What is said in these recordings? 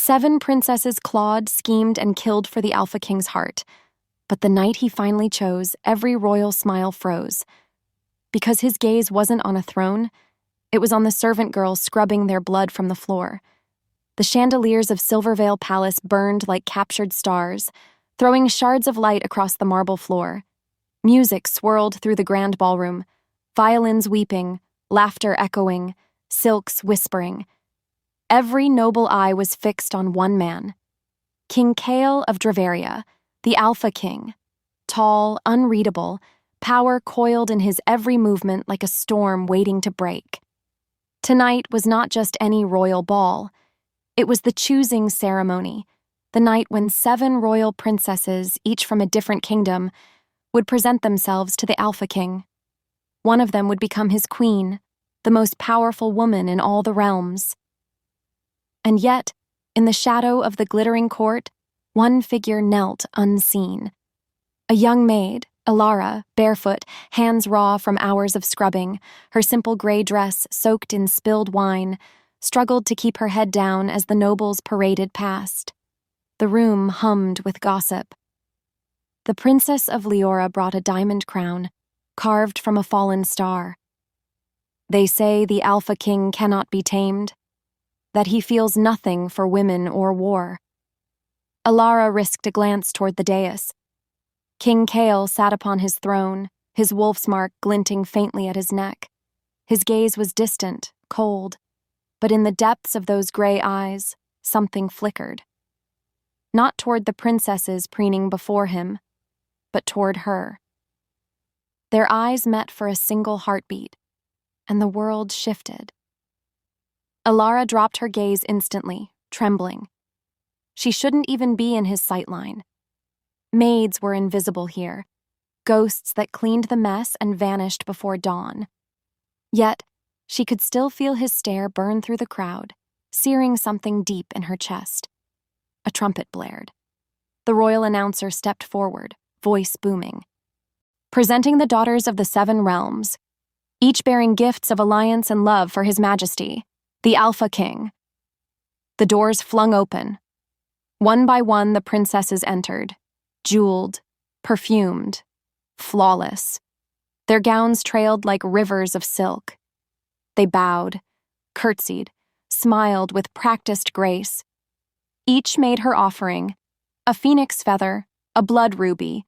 7 princesses clawed, schemed, and killed for the Alpha King's heart. But the night he finally chose, every royal smile froze. Because his gaze wasn't on a throne, it was on the servant girls scrubbing their blood from the floor. The chandeliers of Silvervale Palace burned like captured stars, throwing shards of light across the marble floor. Music swirled through the grand ballroom, violins weeping, laughter echoing, silks whispering. Every noble eye was fixed on one man, King Kale of Dravaria, the Alpha King. Tall, unreadable, power coiled in his every movement like a storm waiting to break. Tonight was not just any royal ball. It was the choosing ceremony, the night when 7 royal princesses, each from a different kingdom, would present themselves to the Alpha King. One of them would become his queen, the most powerful woman in all the realms. And yet, in the shadow of the glittering court, one figure knelt unseen. A young maid, Alara, barefoot, hands raw from hours of scrubbing, her simple gray dress soaked in spilled wine, struggled to keep her head down as the nobles paraded past. The room hummed with gossip. The Princess of Leora brought a diamond crown, carved from a fallen star. They say the Alpha King cannot be tamed, that he feels nothing for women or war. Alara risked a glance toward the dais. King Kale sat upon his throne, his wolf's mark glinting faintly at his neck. His gaze was distant, cold, but in the depths of those gray eyes, something flickered. Not toward the princesses preening before him, but toward her. Their eyes met for a single heartbeat, and the world shifted. Alara dropped her gaze instantly, trembling. She shouldn't even be in his sightline. Maids were invisible here, ghosts that cleaned the mess and vanished before dawn. Yet, she could still feel his stare burn through the crowd, searing something deep in her chest. A trumpet blared. The royal announcer stepped forward, voice booming. Presenting the daughters of the 7 realms, each bearing gifts of alliance and love for His Majesty, the Alpha King. The doors flung open. One by one, the princesses entered, jeweled, perfumed, flawless. Their gowns trailed like rivers of silk. They bowed, curtsied, smiled with practiced grace. Each made her offering, a phoenix feather, a blood ruby,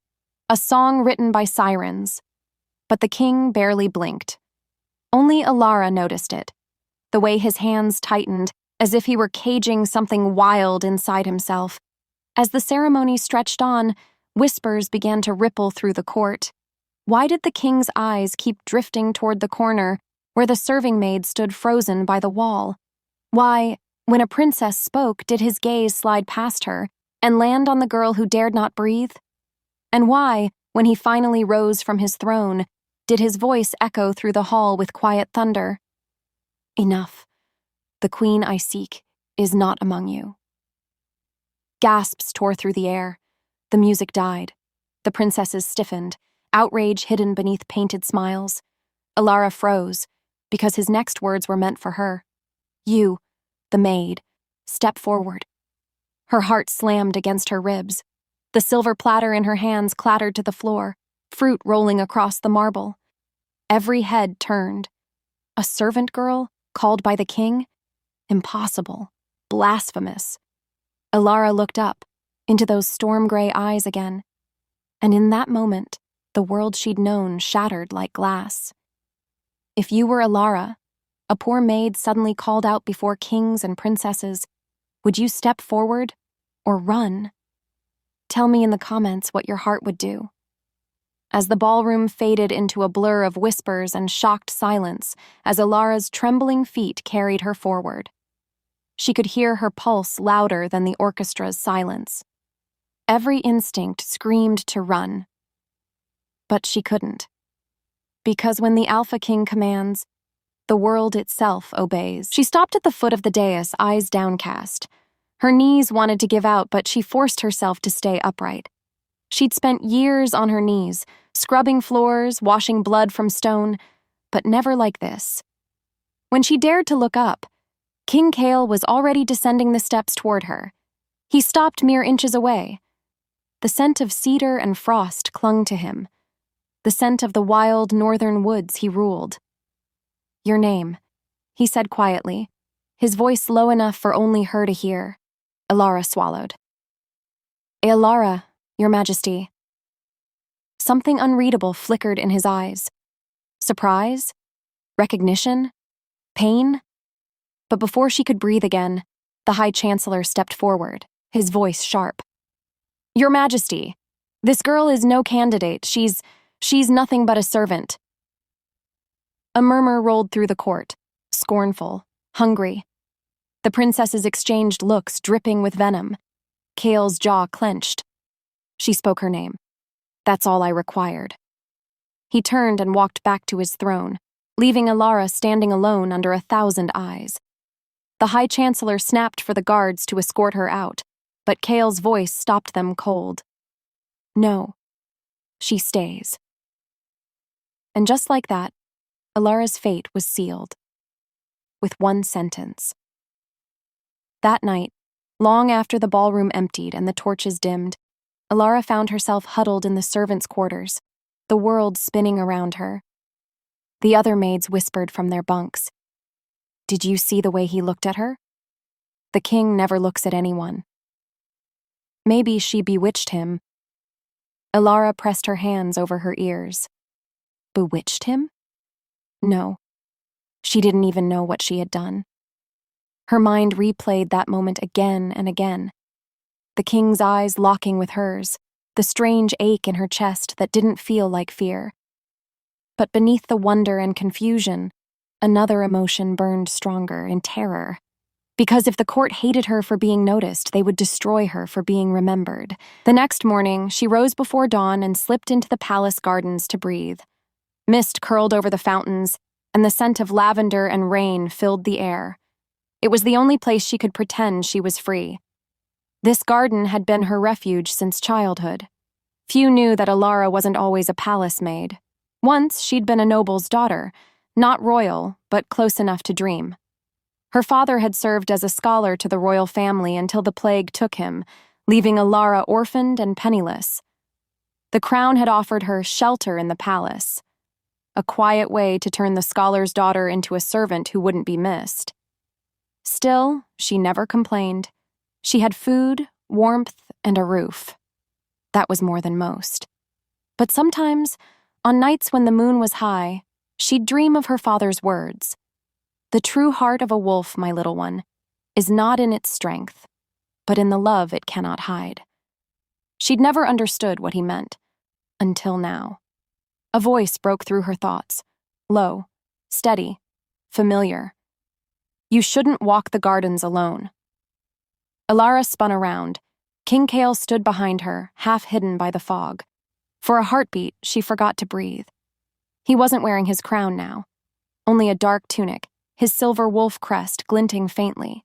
a song written by sirens. But the king barely blinked. Only Alara noticed it, the way his hands tightened as if he were caging something wild inside himself. As the ceremony stretched on, whispers began to ripple through the court. Why did the king's eyes keep drifting toward the corner where the serving maid stood frozen by the wall? Why, when a princess spoke, did his gaze slide past her and land on the girl who dared not breathe? And why, when he finally rose from his throne, did his voice echo through the hall with quiet thunder? Enough. The queen I seek is not among you. Gasps tore through the air. The music died. The princesses stiffened, outrage hidden beneath painted smiles. Alara froze, because his next words were meant for her. You, the maid, step forward. Her heart slammed against her ribs. The silver platter in her hands clattered to the floor, fruit rolling across the marble. Every head turned. A servant girl, called by the king? Impossible. Blasphemous. Alara looked up, into those storm-gray eyes again. And in that moment, the world she'd known shattered like glass. If you were Alara, a poor maid suddenly called out before kings and princesses, would you step forward or run? Tell me in the comments what your heart would do. As the ballroom faded into a blur of whispers and shocked silence, as Alara's trembling feet carried her forward. She could hear her pulse louder than the orchestra's silence. Every instinct screamed to run. But she couldn't. Because when the Alpha King commands, the world itself obeys. She stopped at the foot of the dais, eyes downcast. Her knees wanted to give out, but she forced herself to stay upright. She'd spent years on her knees, scrubbing floors, washing blood from stone, but never like this. When she dared to look up, King Kale was already descending the steps toward her. He stopped mere inches away. The scent of cedar and frost clung to him, the scent of the wild northern woods he ruled. "Your name," he said quietly, his voice low enough for only her to hear. Alara swallowed. "Alara, Your Majesty." Something unreadable flickered in his eyes. Surprise? Recognition? Pain? But before she could breathe again, the High Chancellor stepped forward, his voice sharp. "Your Majesty, this girl is no candidate. She's nothing but a servant." A murmur rolled through the court, scornful, hungry. The princesses exchanged looks dripping with venom. Kale's jaw clenched. She spoke her name. "That's all I required." He turned and walked back to his throne, leaving Alara standing alone under 1,000 eyes. The High Chancellor snapped for the guards to escort her out, but Kale's voice stopped them cold. "No, she stays." And just like that, Alara's fate was sealed. With one sentence. That night, long after the ballroom emptied and the torches dimmed, Alara found herself huddled in the servants' quarters, the world spinning around her. The other maids whispered from their bunks. "Did you see the way he looked at her? The king never looks at anyone." Maybe she bewitched him. Alara pressed her hands over her ears. Bewitched him? No. She didn't even know what she had done. Her mind replayed that moment again and again. The king's eyes locking with hers, the strange ache in her chest that didn't feel like fear. But beneath the wonder and confusion, another emotion burned stronger, in terror. Because if the court hated her for being noticed, they would destroy her for being remembered. The next morning, she rose before dawn and slipped into the palace gardens to breathe. Mist curled over the fountains, and the scent of lavender and rain filled the air. It was the only place she could pretend she was free. This garden had been her refuge since childhood. Few knew that Alara wasn't always a palace maid. Once she'd been a noble's daughter, not royal, but close enough to dream. Her father had served as a scholar to the royal family until the plague took him, leaving Alara orphaned and penniless. The crown had offered her shelter in the palace, a quiet way to turn the scholar's daughter into a servant who wouldn't be missed. Still, she never complained. She had food, warmth, and a roof. That was more than most. But sometimes, on nights when the moon was high, she'd dream of her father's words. "The true heart of a wolf, my little one, is not in its strength, but in the love it cannot hide." She'd never understood what he meant, until now. A voice broke through her thoughts, low, steady, familiar. "You shouldn't walk the gardens alone." Alara spun around. King Kale stood behind her, half hidden by the fog. For a heartbeat, she forgot to breathe. He wasn't wearing his crown now, only a dark tunic, his silver wolf crest glinting faintly.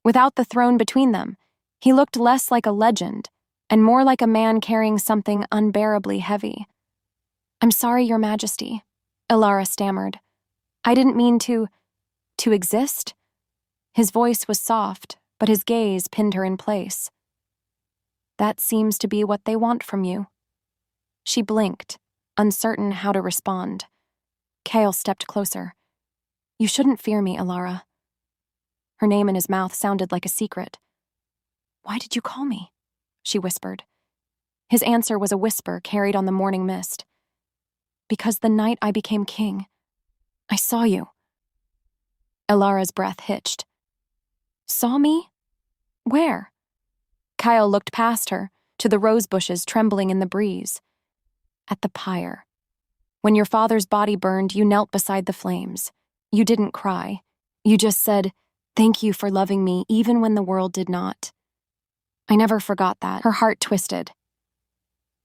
Without the throne between them, he looked less like a legend and more like a man carrying something unbearably heavy. "I'm sorry, Your Majesty," Alara stammered. "I didn't mean to exist." His voice was soft, but his gaze pinned her in place. "That seems to be what they want from you." She blinked, uncertain how to respond. Kale stepped closer. "You shouldn't fear me, Alara." Her name in his mouth sounded like a secret. "Why did you call me?" she whispered. His answer was a whisper carried on the morning mist. "Because the night I became king, I saw you." Alara's breath hitched. "Saw me? Where?" Kyle looked past her, to the rose bushes trembling in the breeze. "At the pyre. When your father's body burned, you knelt beside the flames. You didn't cry. You just said, 'Thank you for loving me even when the world did not.'" I never forgot that. Her heart twisted.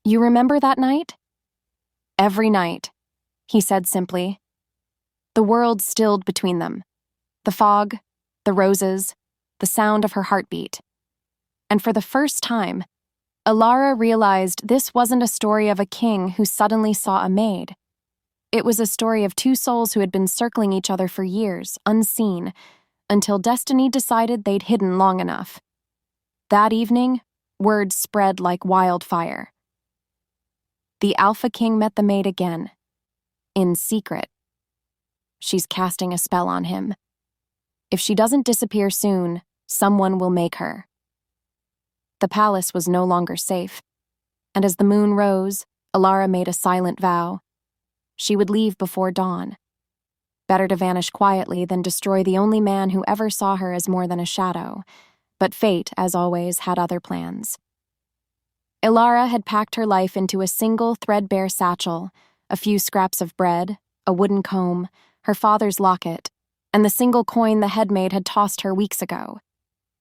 "You remember that night?" "Every night," he said simply. The world stilled between them. The fog, the roses, the sound of her heartbeat. And for the first time, Alara realized this wasn't a story of a king who suddenly saw a maid. It was a story of two souls who had been circling each other for years, unseen, until destiny decided they'd hidden long enough. That evening, word spread like wildfire. The Alpha King met the maid again, in secret. She's casting a spell on him. If she doesn't disappear soon, someone will make her. The palace was no longer safe, and as the moon rose, Alara made a silent vow. She would leave before dawn. Better to vanish quietly than destroy the only man who ever saw her as more than a shadow, but fate, as always, had other plans. Alara had packed her life into a single threadbare satchel, a few scraps of bread, a wooden comb, her father's locket, and the single coin the headmaid had tossed her weeks ago.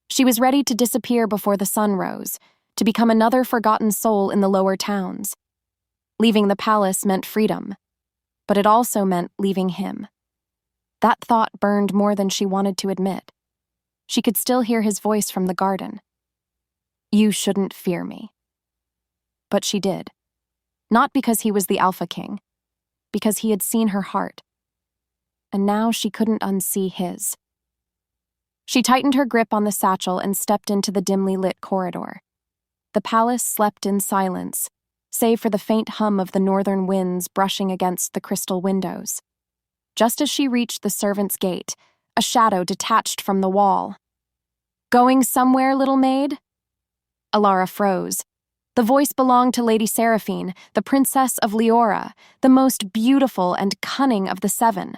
She was ready to disappear before the sun rose, to become another forgotten soul in the lower towns. Leaving the palace meant freedom, but it also meant leaving him. That thought burned more than she wanted to admit. She could still hear his voice from the garden. "You shouldn't fear me." But she did. Not because he was the Alpha King, because he had seen her heart. And now she couldn't unsee his. She tightened her grip on the satchel and stepped into the dimly lit corridor. The palace slept in silence, save for the faint hum of the northern winds brushing against the crystal windows. Just as she reached the servants' gate, a shadow detached from the wall. "Going somewhere, little maid?" Alara froze. The voice belonged to Lady Seraphine, the Princess of Leora, the most beautiful and cunning of the seven.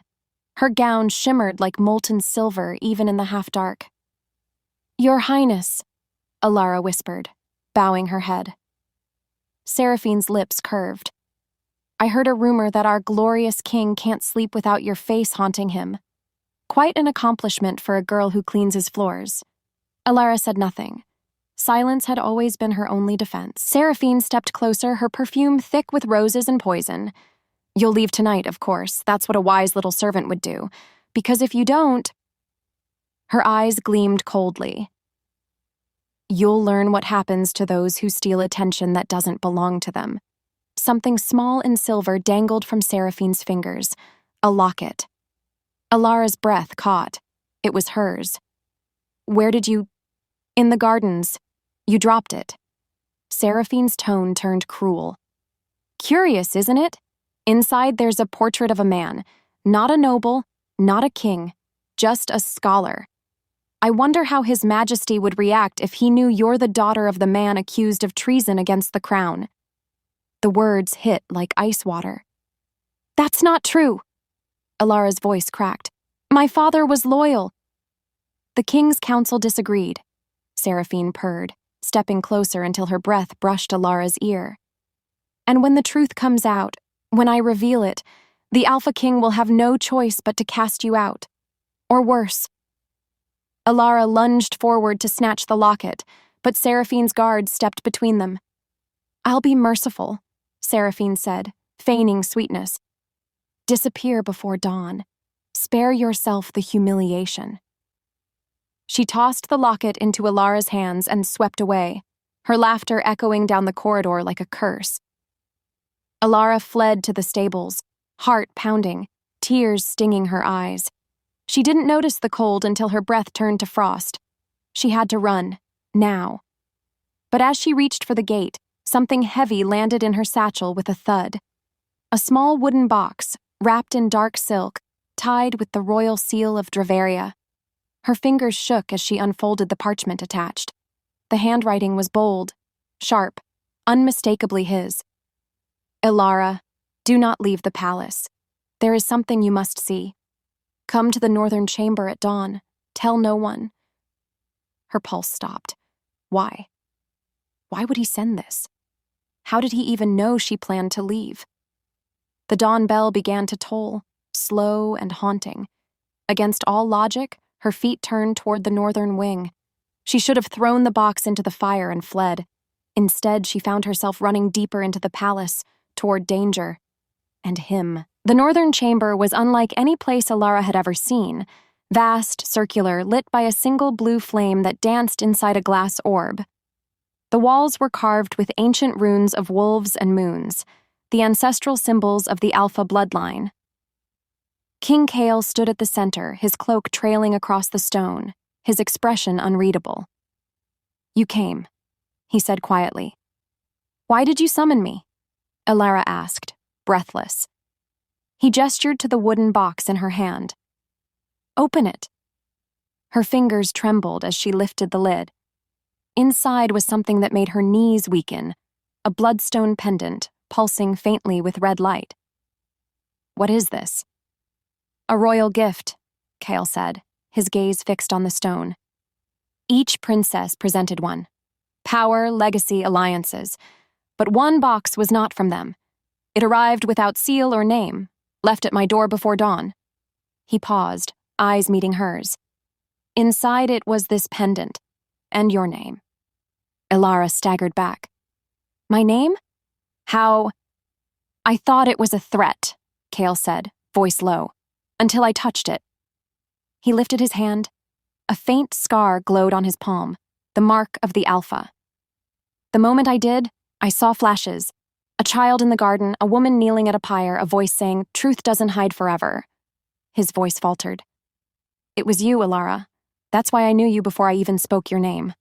Her gown shimmered like molten silver even in the half-dark. "Your Highness," Alara whispered, bowing her head. Seraphine's lips curved. "I heard a rumor that our glorious king can't sleep without your face haunting him. Quite an accomplishment for a girl who cleans his floors." Alara said nothing. Silence had always been her only defense. Seraphine stepped closer, her perfume thick with roses and poison. "You'll leave tonight, of course. That's what a wise little servant would do. Because if you don't—" Her eyes gleamed coldly. "You'll learn what happens to those who steal attention that doesn't belong to them." Something small and silver dangled from Seraphine's fingers. A locket. Alara's breath caught. It was hers. "Where did you—" "In the gardens. You dropped it." Seraphine's tone turned cruel. "Curious, isn't it? Inside there's a portrait of a man. Not a noble, not a king, just a scholar. I wonder how His Majesty would react if he knew you're the daughter of the man accused of treason against the crown." The words hit like ice water. "That's not true." Alara's voice cracked. "My father was loyal." "The king's council disagreed," Seraphine purred, stepping closer until her breath brushed Alara's ear. "And when the truth comes out, when I reveal it, the Alpha King will have no choice but to cast you out. Or worse." Alara lunged forward to snatch the locket, but Seraphine's guard stepped between them. "I'll be merciful," Seraphine said, feigning sweetness. "Disappear before dawn. Spare yourself the humiliation." She tossed the locket into Alara's hands and swept away, her laughter echoing down the corridor like a curse. Alara fled to the stables, heart pounding, tears stinging her eyes. She didn't notice the cold until her breath turned to frost. She had to run, now. But as she reached for the gate, something heavy landed in her satchel with a thud. A small wooden box, wrapped in dark silk, tied with the royal seal of Dravaria. Her fingers shook as she unfolded the parchment attached. The handwriting was bold, sharp, unmistakably his. "Alara, do not leave the palace. There is something you must see. Come to the northern chamber at dawn. Tell no one." Her pulse stopped. Why? Why would he send this? How did he even know she planned to leave? The dawn bell began to toll, slow and haunting. Against all logic, her feet turned toward the northern wing. She should have thrown the box into the fire and fled. Instead, she found herself running deeper into the palace, toward danger. And him. The northern chamber was unlike any place Alara had ever seen. Vast, circular, lit by a single blue flame that danced inside a glass orb. The walls were carved with ancient runes of wolves and moons, the ancestral symbols of the Alpha bloodline. King Kale stood at the center, his cloak trailing across the stone, his expression unreadable. "You came," he said quietly. "Why did you summon me?" Elara asked, breathless. He gestured to the wooden box in her hand. "Open it." Her fingers trembled as she lifted the lid. Inside was something that made her knees weaken, a bloodstone pendant, pulsing faintly with red light. "What is this?" "A royal gift," Kale said, his gaze fixed on the stone. Each princess presented one. Power, legacy, alliances. But one box was not from them. It arrived without seal or name, left at my door before dawn. He paused, eyes meeting hers. Inside it was this pendant, and your name. Elara staggered back. "My name? How?" "I thought it was a threat," Kale said, voice low, "until I touched it." He lifted his hand. A faint scar glowed on his palm, the mark of the Alpha. "The moment I did, I saw flashes. A child in the garden, a woman kneeling at a pyre, a voice saying, 'Truth doesn't hide forever.'" His voice faltered. "It was you, Elara. That's why I knew you before I even spoke your name."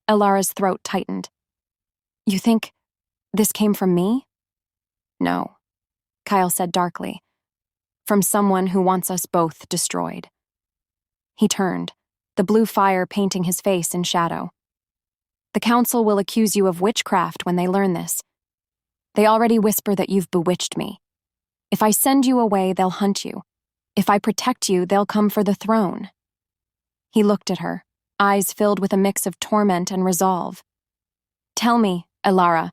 Elara's throat tightened. "You think this came from me?" "No," Kyle said darkly. "From someone who wants us both destroyed." He turned, the blue fire painting his face in shadow. "The council will accuse you of witchcraft when they learn this. They already whisper that you've bewitched me. If I send you away, they'll hunt you. If I protect you, they'll come for the throne." He looked at her, eyes filled with a mix of torment and resolve. "Tell me, Elara,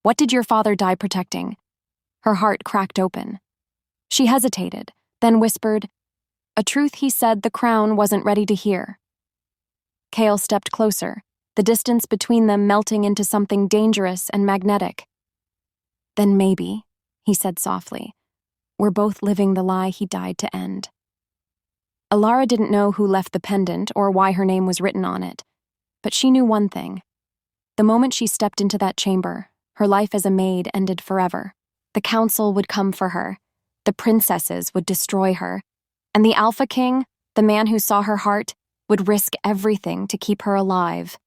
what did your father die protecting?" Her heart cracked open. She hesitated, then whispered, "A truth he said the crown wasn't ready to hear." Kale stepped closer, the distance between them melting into something dangerous and magnetic. "Then maybe," he said softly, "we're both living the lie he died to end." Elara didn't know who left the pendant or why her name was written on it, but she knew one thing. The moment she stepped into that chamber, her life as a maid ended forever. The council would come for her, the princesses would destroy her, and the Alpha King, the man who saw her heart, would risk everything to keep her alive.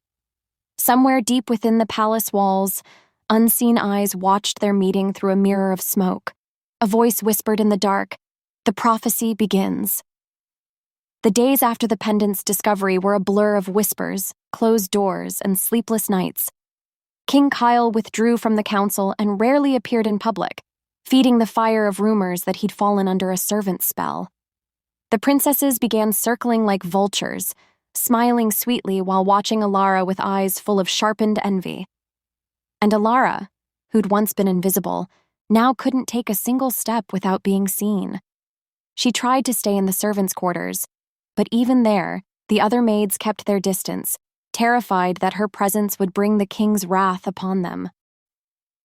Somewhere deep within the palace walls, unseen eyes watched their meeting through a mirror of smoke. A voice whispered in the dark, "The prophecy begins." The days after the pendant's discovery were a blur of whispers, closed doors, and sleepless nights. King Kyle withdrew from the council and rarely appeared in public, feeding the fire of rumors that he'd fallen under a servant's spell. The princesses began circling like vultures, smiling sweetly while watching Elara with eyes full of sharpened envy. And Elara, who'd once been invisible, now couldn't take a single step without being seen. She tried to stay in the servants' quarters, but even there, the other maids kept their distance, terrified that her presence would bring the king's wrath upon them.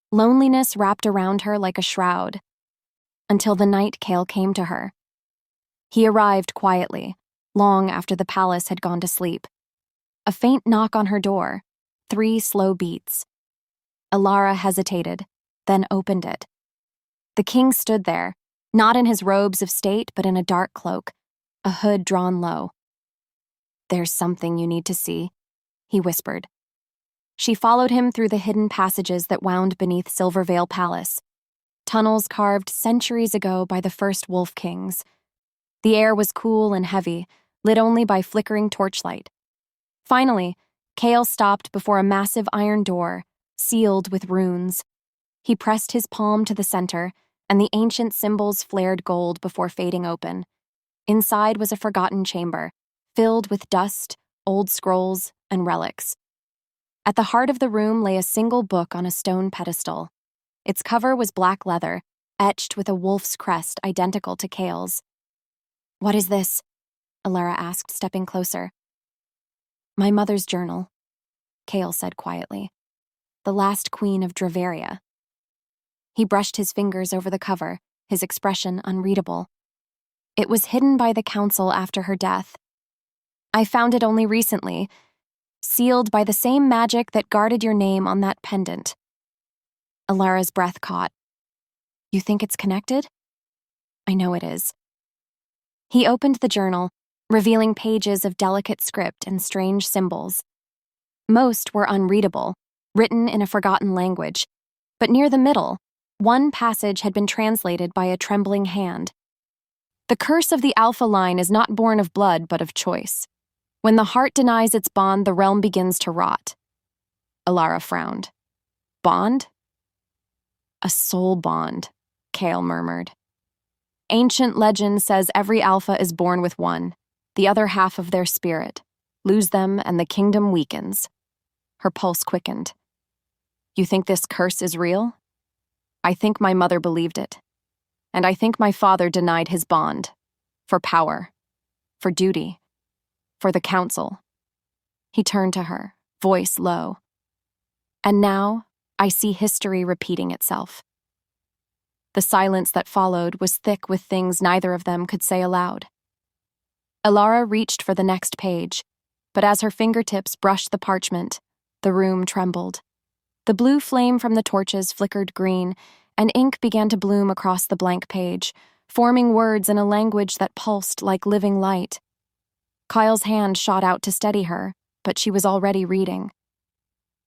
Loneliness wrapped around her like a shroud, until the night Kale came to her. He arrived quietly, long after the palace had gone to sleep. A faint knock on her door, 3 slow beats. Elara hesitated, then opened it. The king stood there, not in his robes of state, but in a dark cloak, a hood drawn low. "There's something you need to see," he whispered. She followed him through the hidden passages that wound beneath Silvervale Palace, tunnels carved centuries ago by the first wolf kings. The air was cool and heavy, lit only by flickering torchlight. Finally, Kale stopped before a massive iron door, sealed with runes. He pressed his palm to the center, and the ancient symbols flared gold before fading open. Inside was a forgotten chamber, filled with dust, old scrolls, and relics. At the heart of the room lay a single book on a stone pedestal. Its cover was black leather, etched with a wolf's crest identical to Kale's. "What is this?" Elara asked, stepping closer. "My mother's journal," Kale said quietly. "The last queen of Dravaria." He brushed his fingers over the cover, his expression unreadable. "It was hidden by the council after her death. I found it only recently, sealed by the same magic that guarded your name on that pendant." Elara's breath caught. "You think it's connected?" "I know it is. He opened the journal, revealing pages of delicate script and strange symbols. Most were unreadable, written in a forgotten language, but near the middle, one passage had been translated by a trembling hand. The curse of the Alpha line is not born of blood but of choice. When the heart denies its bond, the realm begins to rot. Alara frowned. Bond? A soul bond, Kale murmured. Ancient legend says every Alpha is born with one, the other half of their spirit. Lose them and the kingdom weakens. Her pulse quickened. You think this curse is real? I think my mother believed it. And I think my father denied his bond. For power. For duty. For the council. He turned to her, voice low. And now, I see history repeating itself. The silence that followed was thick with things neither of them could say aloud. Alara reached for the next page, but as her fingertips brushed the parchment, the room trembled. The blue flame from the torches flickered green, and ink began to bloom across the blank page, forming words in a language that pulsed like living light. Kyle's hand shot out to steady her, but she was already reading.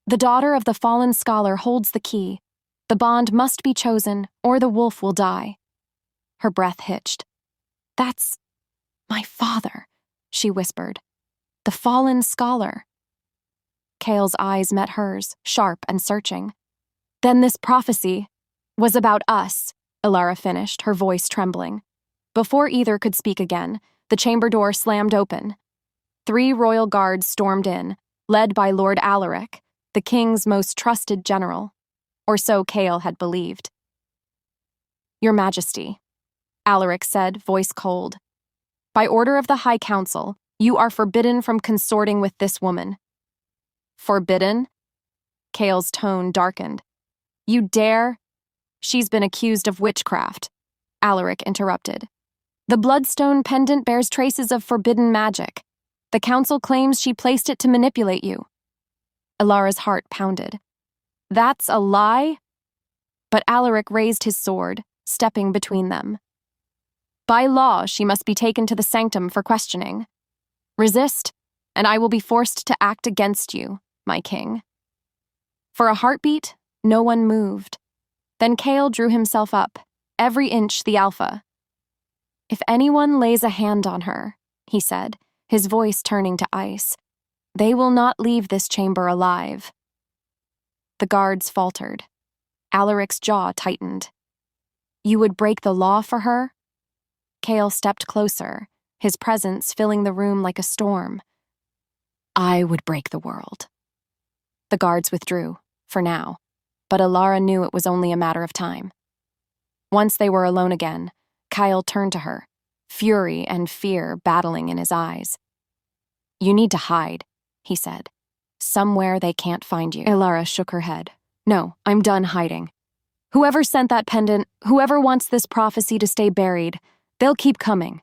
The daughter of the fallen scholar holds the key. The bond must be chosen, or the wolf will die. Her breath hitched. That's my father, she whispered. The fallen scholar. Kale's eyes met hers, sharp and searching. Then this prophecy was about us, Alara finished, her voice trembling. Before either could speak again, the chamber door slammed open. 3 royal guards stormed in, led by Lord Alaric, the king's most trusted general. Or so Kale had believed. Your Majesty, Alaric said, voice cold. By order of the High Council, you are forbidden from consorting with this woman. Forbidden? Kale's tone darkened. You dare? She's been accused of witchcraft, Alaric interrupted. The bloodstone pendant bears traces of forbidden magic. The council claims she placed it to manipulate you. Alara's heart pounded. That's a lie? But Alaric raised his sword, stepping between them. By law, she must be taken to the sanctum for questioning. Resist, and I will be forced to act against you, my king. For a heartbeat, no one moved. Then Kale drew himself up, every inch the Alpha. If anyone lays a hand on her, he said, his voice turning to ice, they will not leave this chamber alive. The guards faltered. Alaric's jaw tightened. You would break the law for her? Kale stepped closer, his presence filling the room like a storm. I would break the world. The guards withdrew, for now, but Alara knew it was only a matter of time. Once they were alone again, Kyle turned to her, fury and fear battling in his eyes. You need to hide, he said. Somewhere they can't find you. Alara shook her head. No, I'm done hiding. Whoever sent that pendant, whoever wants this prophecy to stay buried, they'll keep coming.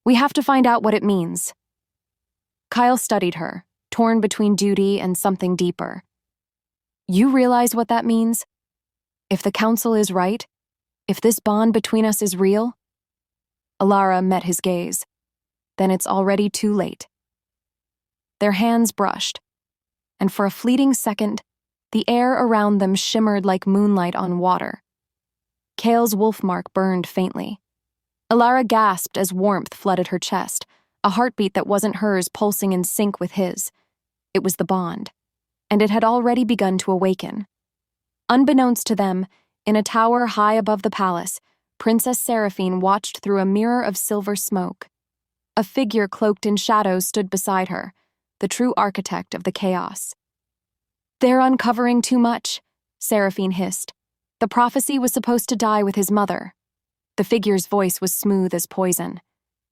We have to find out what it means. Kyle studied her, torn between duty and something deeper. You realize what that means? If the council is right, if this bond between us is real? Alara met his gaze. Then it's already too late. Their hands brushed, and for a fleeting second, the air around them shimmered like moonlight on water. Kale's wolf mark burned faintly. Alara gasped as warmth flooded her chest, a heartbeat that wasn't hers pulsing in sync with his. It was the bond, and it had already begun to awaken. Unbeknownst to them, in a tower high above the palace, Princess Seraphine watched through a mirror of silver smoke. A figure cloaked in shadows stood beside her, the true architect of the chaos. They're uncovering too much, Seraphine hissed. The prophecy was supposed to die with his mother. The figure's voice was smooth as poison.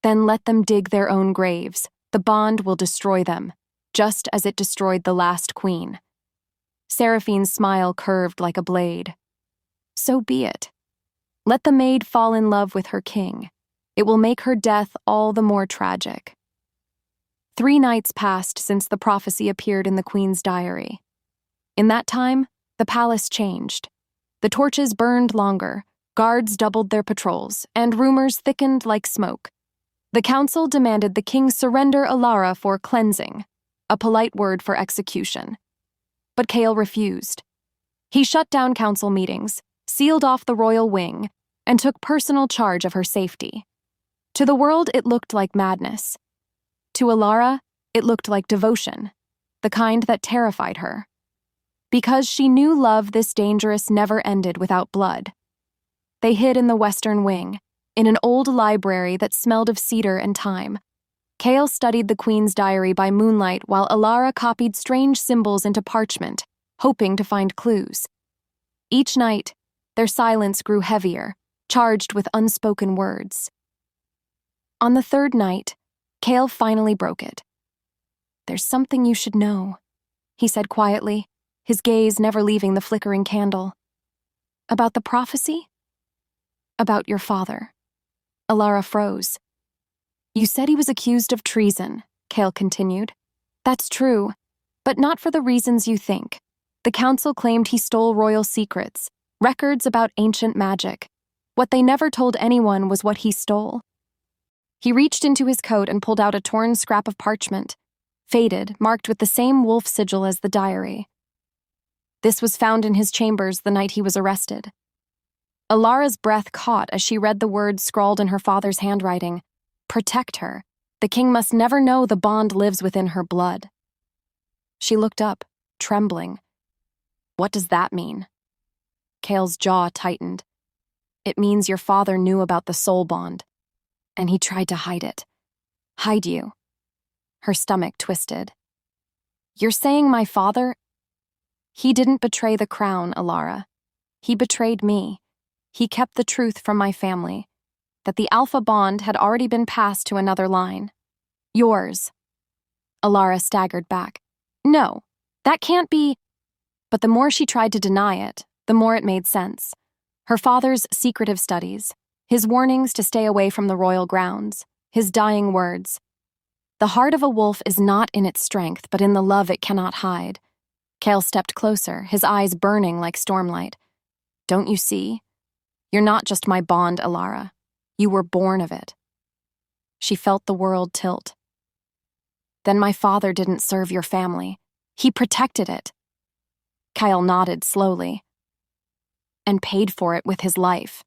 Then let them dig their own graves. The bond will destroy them, just as it destroyed the last queen. Seraphine's smile curved like a blade. So be it. Let the maid fall in love with her king. It will make her death all the more tragic. 3 nights passed since the prophecy appeared in the queen's diary. In that time, the palace changed. The torches burned longer, guards doubled their patrols, and rumors thickened like smoke. The council demanded the king surrender Alara for cleansing, a polite word for execution. But Chaol refused. He shut down council meetings, sealed off the royal wing, and took personal charge of her safety. To the world, it looked like madness. To Alara, it looked like devotion, the kind that terrified her. Because she knew love this dangerous never ended without blood. They hid in the western wing, in an old library that smelled of cedar and thyme. Chaol studied the queen's diary by moonlight while Alara copied strange symbols into parchment, hoping to find clues. Each night, their silence grew heavier, charged with unspoken words. On the third night, Chaol finally broke it. "There's something you should know," he said quietly, his gaze never leaving the flickering candle. "About the prophecy? About your father." Alara froze. "You said he was accused of treason," Chaol continued. "That's true, but not for the reasons you think. The council claimed he stole royal secrets, records about ancient magic. What they never told anyone was what he stole." He reached into his coat and pulled out a torn scrap of parchment, faded, marked with the same wolf sigil as the diary. This was found in his chambers the night he was arrested. Alara's breath caught as she read the words scrawled in her father's handwriting. "Protect her. The king must never know the bond lives within her blood." She looked up, trembling. "What does that mean?" Chaol's jaw tightened. "It means your father knew about the soul bond, and he tried to hide it. Hide you." Her stomach twisted. "You're saying my father—" "He didn't betray the crown, Alara. He betrayed me. He kept the truth from my family, that the Alpha bond had already been passed to another line. Yours." Alara staggered back. "No, that can't be—" But the more she tried to deny it, the more it made sense. Her father's secretive studies, his warnings to stay away from the royal grounds, his dying words. The heart of a wolf is not in its strength, but in the love it cannot hide. Chaol stepped closer, his eyes burning like stormlight. "Don't you see? You're not just my bond, Alara. You were born of it." She felt the world tilt. "Then my father didn't serve your family. He protected it." Chaol nodded slowly. "And paid for it with his life."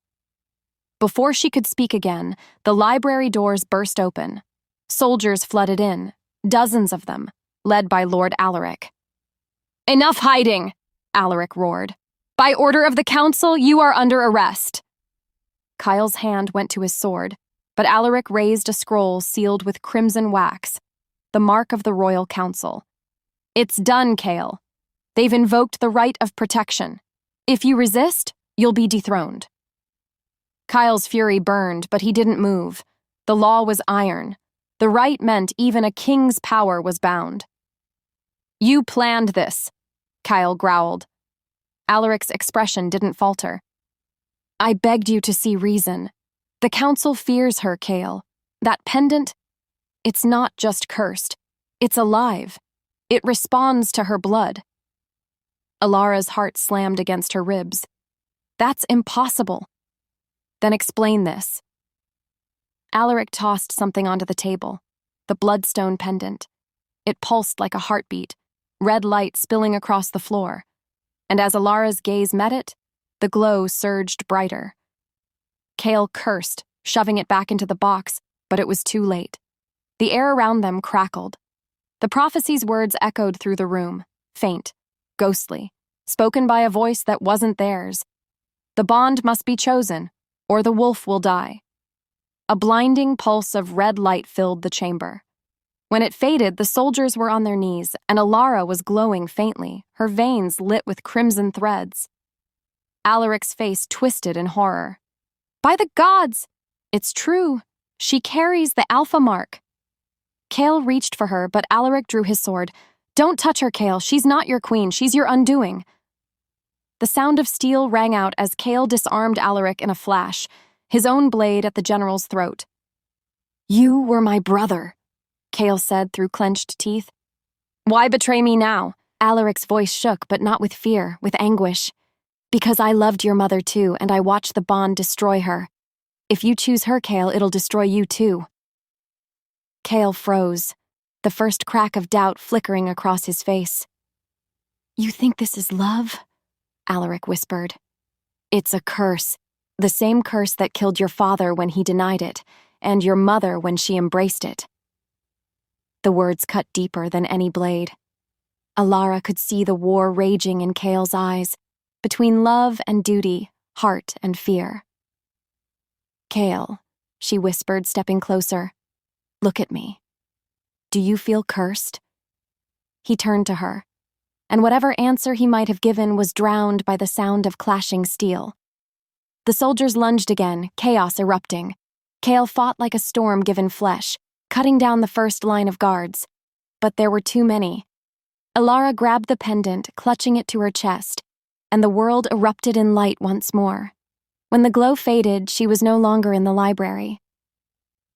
Before she could speak again, the library doors burst open. Soldiers flooded in, dozens of them, led by Lord Alaric. "Enough hiding!" Alaric roared. "By order of the council, you are under arrest." Chaol's hand went to his sword, but Alaric raised a scroll sealed with crimson wax, the mark of the royal council. "It's done, Chaol. They've invoked the right of protection. If you resist, you'll be dethroned." Chaol's fury burned, but he didn't move. The law was iron. The right meant even a king's power was bound. "You planned this," Chaol growled. Alaric's expression didn't falter. "I begged you to see reason. The council fears her, Chaol. That pendant, it's not just cursed. It's alive. It responds to her blood." Alara's heart slammed against her ribs. "That's impossible." "Then explain this." Alaric tossed something onto the table, the bloodstone pendant. It pulsed like a heartbeat, red light spilling across the floor. And as Alara's gaze met it, the glow surged brighter. Chaol cursed, shoving it back into the box, but it was too late. The air around them crackled. The prophecy's words echoed through the room, faint, ghostly, spoken by a voice that wasn't theirs. "The bond must be chosen, or the wolf will die." A blinding pulse of red light filled the chamber. When it faded, the soldiers were on their knees, and Alara was glowing faintly, her veins lit with crimson threads. Alaric's face twisted in horror. "By the gods! It's true. She carries the Alpha mark." Chaol reached for her, but Alaric drew his sword. "Don't touch her, Chaol. She's not your queen. She's your undoing." The sound of steel rang out as Chaol disarmed Alaric in a flash, his own blade at the general's throat. "You were my brother," Chaol said through clenched teeth. "Why betray me now?" Alaric's voice shook, but not with fear, with anguish. "Because I loved your mother too, and I watched the bond destroy her. If you choose her, Chaol, it'll destroy you too." Kale froze, the first crack of doubt flickering across his face. "You think this is love?" Alaric whispered. "It's a curse. The same curse that killed your father when he denied it, and your mother when she embraced it." The words cut deeper than any blade. Alara could see the war raging in Kale's eyes, between love and duty, heart and fear. "Kale," she whispered, stepping closer, "look at me. Do you feel cursed?" He turned to her, and whatever answer he might have given was drowned by the sound of clashing steel. The soldiers lunged again, chaos erupting. Kale fought like a storm given flesh, cutting down the first line of guards. But there were too many. Alara grabbed the pendant, clutching it to her chest, and the world erupted in light once more. When the glow faded, she was no longer in the library.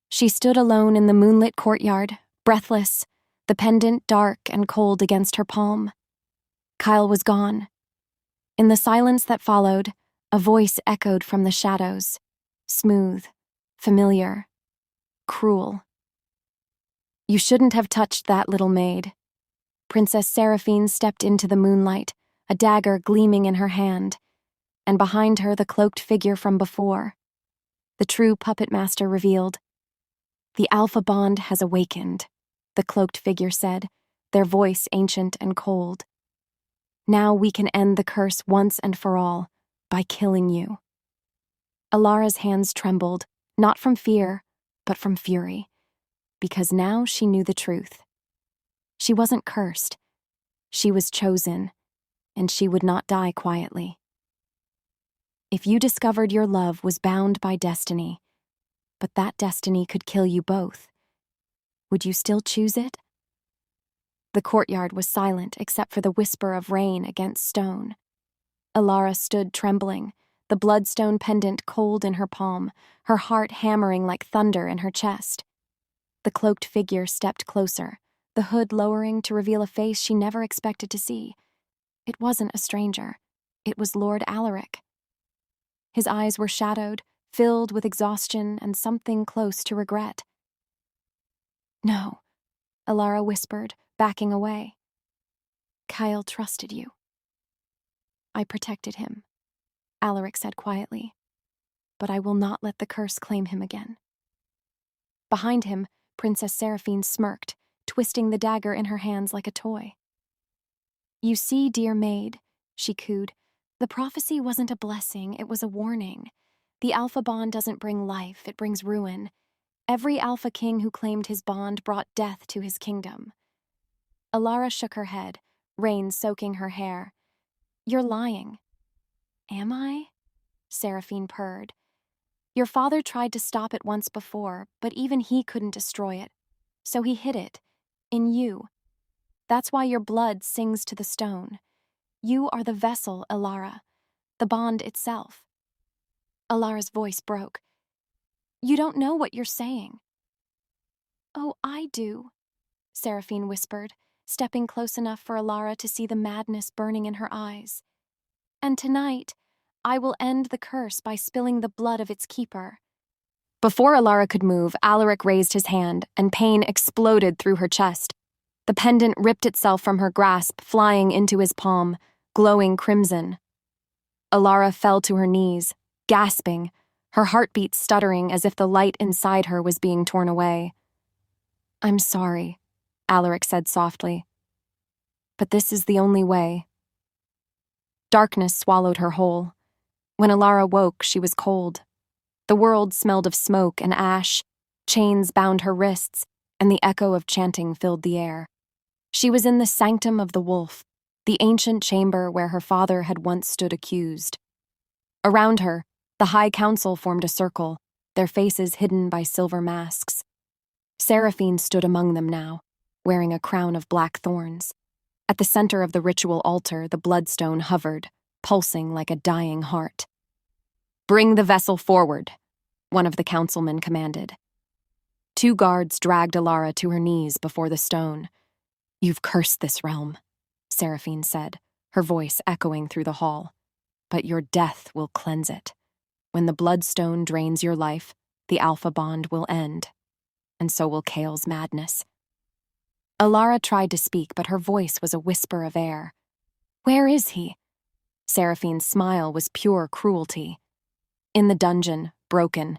She stood alone in the moonlit courtyard, breathless, the pendant dark and cold against her palm. Kyle was gone. In the silence that followed, a voice echoed from the shadows, smooth, familiar, cruel. "You shouldn't have touched that, little maid." Princess Seraphine stepped into the moonlight, a dagger gleaming in her hand, and behind her the cloaked figure from before. The true puppet master revealed. "The Alpha Bond has awakened," the cloaked figure said, their voice ancient and cold. "Now we can end the curse once and for all, by killing you." Alara's hands trembled, not from fear, but from fury, because now she knew the truth. She wasn't cursed. She was chosen, and she would not die quietly. If you discovered your love was bound by destiny, but that destiny could kill you both, would you still choose it? The courtyard was silent except for the whisper of rain against stone. Alara stood trembling, the bloodstone pendant cold in her palm, her heart hammering like thunder in her chest. The cloaked figure stepped closer, the hood lowering to reveal a face she never expected to see. It wasn't a stranger. It was Lord Alaric. His eyes were shadowed, filled with exhaustion and something close to regret. "No," Alara whispered, backing away. "Kyle trusted you." "I protected him," Alaric said quietly, "but I will not let the curse claim him again." Behind him, Princess Seraphine smirked, twisting the dagger in her hands like a toy. "You see, dear maid," she cooed, "the prophecy wasn't a blessing, it was a warning. The Alpha Bond doesn't bring life, it brings ruin. Every Alpha King who claimed his bond brought death to his kingdom." Alara shook her head, rain soaking her hair. "You're lying." "Am I?" Seraphine purred. "Your father tried to stop it once before, but even he couldn't destroy it. So he hid it. In you. That's why your blood sings to the stone. You are the vessel, Alara, the bond itself." Alara's voice broke. "You don't know what you're saying." "Oh, I do," Seraphine whispered, stepping close enough for Alara to see the madness burning in her eyes. "And tonight, I will end the curse by spilling the blood of its keeper." Before Alara could move, Alaric raised his hand, and pain exploded through her chest. The pendant ripped itself from her grasp, flying into his palm, glowing crimson. Alara fell to her knees, gasping, her heartbeat stuttering as if the light inside her was being torn away. "I'm sorry," Alaric said softly, "but this is the only way." Darkness swallowed her whole. When Alara woke, she was cold. The world smelled of smoke and ash, chains bound her wrists, and the echo of chanting filled the air. She was in the sanctum of the wolf, the ancient chamber where her father had once stood accused. Around her, the High Council formed a circle, their faces hidden by silver masks. Seraphine stood among them now, wearing a crown of black thorns. At the center of the ritual altar, the bloodstone hovered, pulsing like a dying heart. "Bring the vessel forward," one of the councilmen commanded. 2 guards dragged Alara to her knees before the stone. "You've cursed this realm," Seraphine said, her voice echoing through the hall. "But your death will cleanse it. When the bloodstone drains your life, the Alpha Bond will end." and so will Kale's madness. Alara tried to speak, but her voice was a whisper of air. Where is he? Seraphine's smile was pure cruelty. In the dungeon, broken.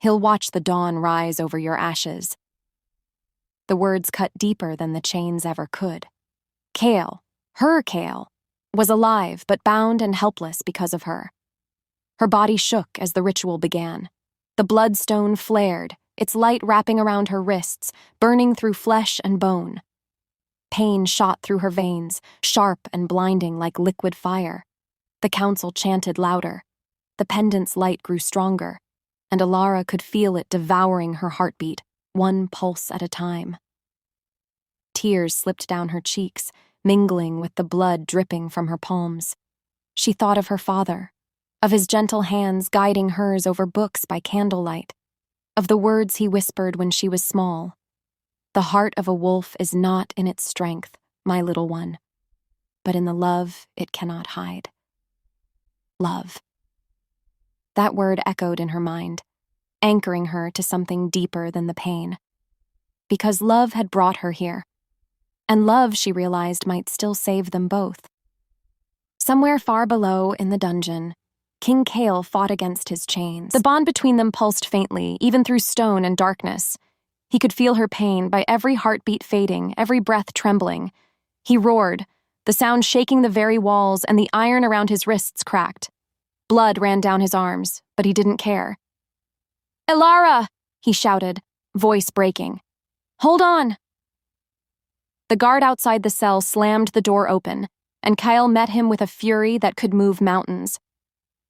He'll watch the dawn rise over your ashes. The words cut deeper than the chains ever could. Kale, her Kale, was alive but bound and helpless because of her. Her body shook as the ritual began. The bloodstone flared, its light wrapping around her wrists, burning through flesh and bone. Pain shot through her veins, sharp and blinding like liquid fire. The council chanted louder. The pendant's light grew stronger, and Alara could feel it devouring her heartbeat, one pulse at a time. Tears slipped down her cheeks, mingling with the blood dripping from her palms. She thought of her father, of his gentle hands guiding hers over books by candlelight, of the words he whispered when she was small. The heart of a wolf is not in its strength, my little one, but in the love it cannot hide. Love. That word echoed in her mind, anchoring her to something deeper than the pain. Because love had brought her here, and love, she realized, might still save them both. Somewhere far below in the dungeon, King Kale fought against his chains. The bond between them pulsed faintly, even through stone and darkness. He could feel her pain by every heartbeat fading, every breath trembling. He roared, the sound shaking the very walls, and the iron around his wrists cracked. Blood ran down his arms, but he didn't care. Alara! He shouted, voice breaking. Hold on! The guard outside the cell slammed the door open, and Kyle met him with a fury that could move mountains.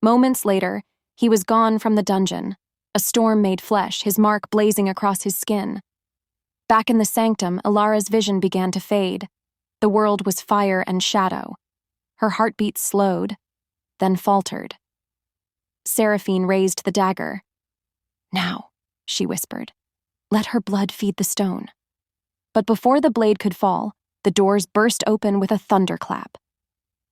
Moments later, he was gone from the dungeon, a storm made flesh, his mark blazing across his skin. Back in the sanctum, Alara's vision began to fade. The world was fire and shadow. Her heartbeat slowed, then faltered. Seraphine raised the dagger. Now, she whispered, let her blood feed the stone. But before the blade could fall, the doors burst open with a thunderclap.